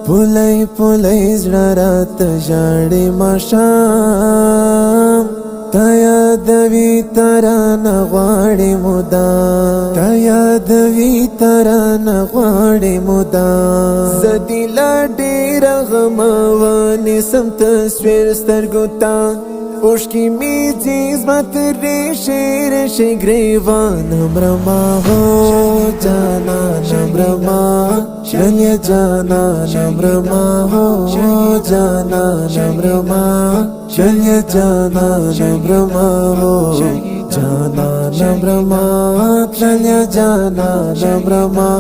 پولی پولی زړه راته ژاړي ماښام تا یادوي ترانه غواړي مدام تا یادوي ترانه غواړي مدام زه دې لا ډېره غموه نیسم تصویر سترګو ته اوښکې مې ځي زما ترې شعر شي ګریوان مرمه هو جانانه مرمه شنې جانانه مرمه هو جانانه مرمه شنې جانانه مرمه هو جانانه مرمه شنې جانانه مرمه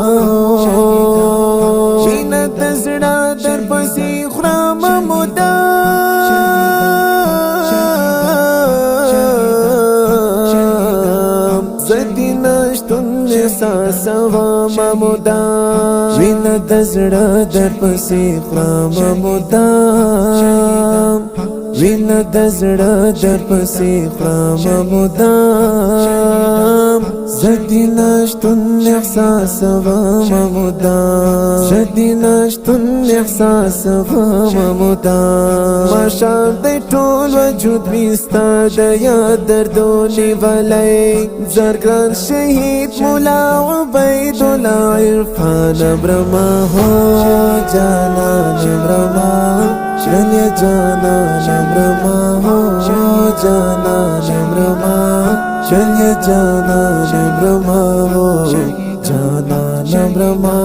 مینه د زړه درپسې خورم مدام زدی نشتون احساسوم مدام مینه د زړه درپسې خورم مدام مینه د زړه درپسې خورم مدام زدی نشتون احساسوم مدام زدی نشتون احساسوم مدام ماښام د ټول وجود مې ستا د یاد دردو نیولی زرګران شهید مولا عبیدالله عرفان مرمه هو جانان مرمه شنې جانان مرمه هو جانان مرمه شنې جانان مرمه هو جانان مرمه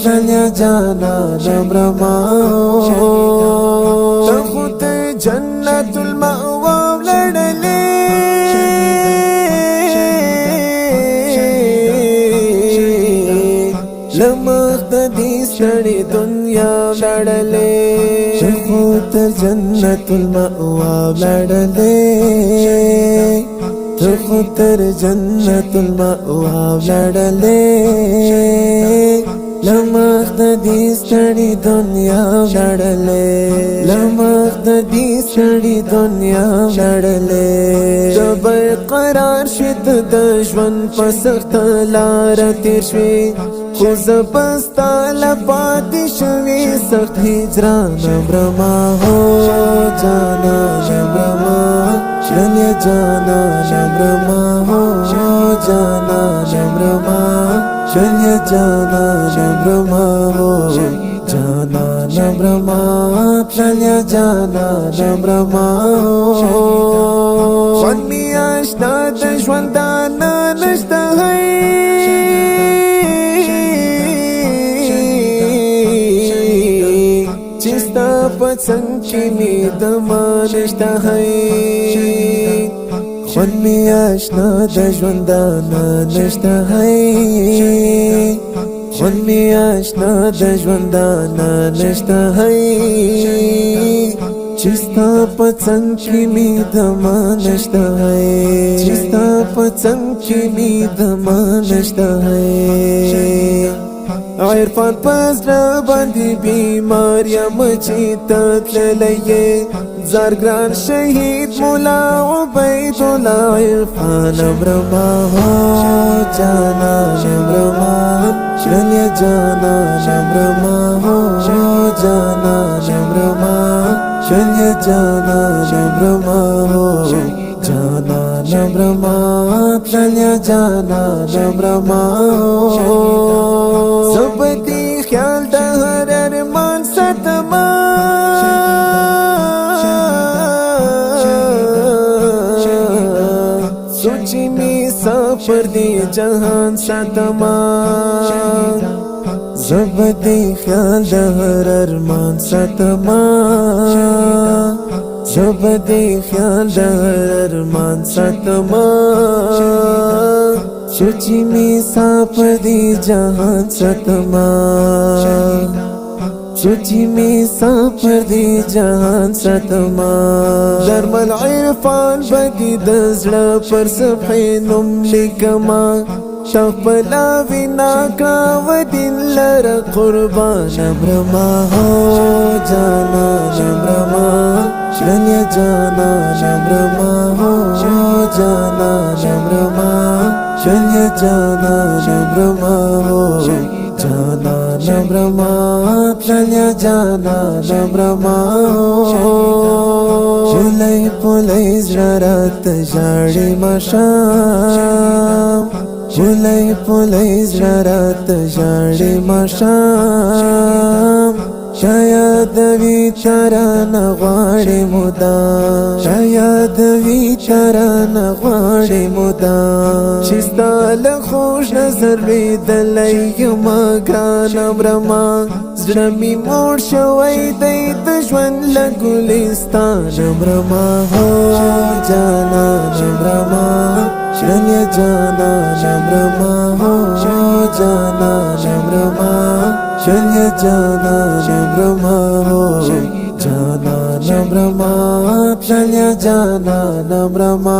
شنې جانان مرمه ته خو ته جنت المأوا لړلې لمخ د دې ستړې دنیا لړلې ته خو تر جنت المأوا لړلې ته خو تر جنت المأوا لړلې لمخ د دې ستړې دنیا لړلې لمخ د دې ستړې دنیا لړلې جب قرار شت د ژوند په سخت لار تیر شوي خو زه بستا لپاتې شوي سخت هجران مرمه هو جانان مرمه شنې جانان مرمه هو جانان مرمه شنې جانان مرمه هو جانان مرمه شنې جانان مرمه خوند مې اشنا د ژوندانه نشته چستا پسنگ کی می دمانشتا ہے خوند می آشنا د ژوندانه نشتا ہے خوند می آشنا د ژوندانه نشتا ہے چستا پسنگ کی می دمانشتا ہے چستا پسنگ کی می دمانشتا ہے عرفان پزړه باندې بیمار یم چې ته تللی یې زرګران شهید مولا عبیدالله عرفان مرمه هو جانان مرمه شنې جانان مرمه هو جانان مرمه شنې جانان مرمه هو جانان مرمه شنې جانان مرمه زبدی خیال د هر ارمان ستما سوچی می سفر دی جهان ستما زبدی خیال د هر ارمان ستما زبدی خیال د هر ارمان ستما سوچی می سفر دی جهان ستما سوچی می سفر دی جهان ستما درمل عرفان بدی د زړه پر صفحې نوم لیکما شخبلا وینا کا ودین لر قربان مرمه هو جانان مرمه شنې جانان مرمه هو جانان مرمه شنې جانان مرمه هو جانان نمرما تلیا جانا نمرما جلی پلی زرات جاڑی مشام جلی پلی زرات جاڑی مشام شاید وی تران غواړي مدام شاید وی تران غواړي مدام چې ستا له خوش نظر لیدلی یم ګرانه مرما زړه مې موړ شوی دی د ژوند له ګلستانه مرما هو جانانه مرما شنیا جانانه مرما هو جانانه مرما شنیا جانانه مرما هو جانانه مرما شنیا جانانه مرما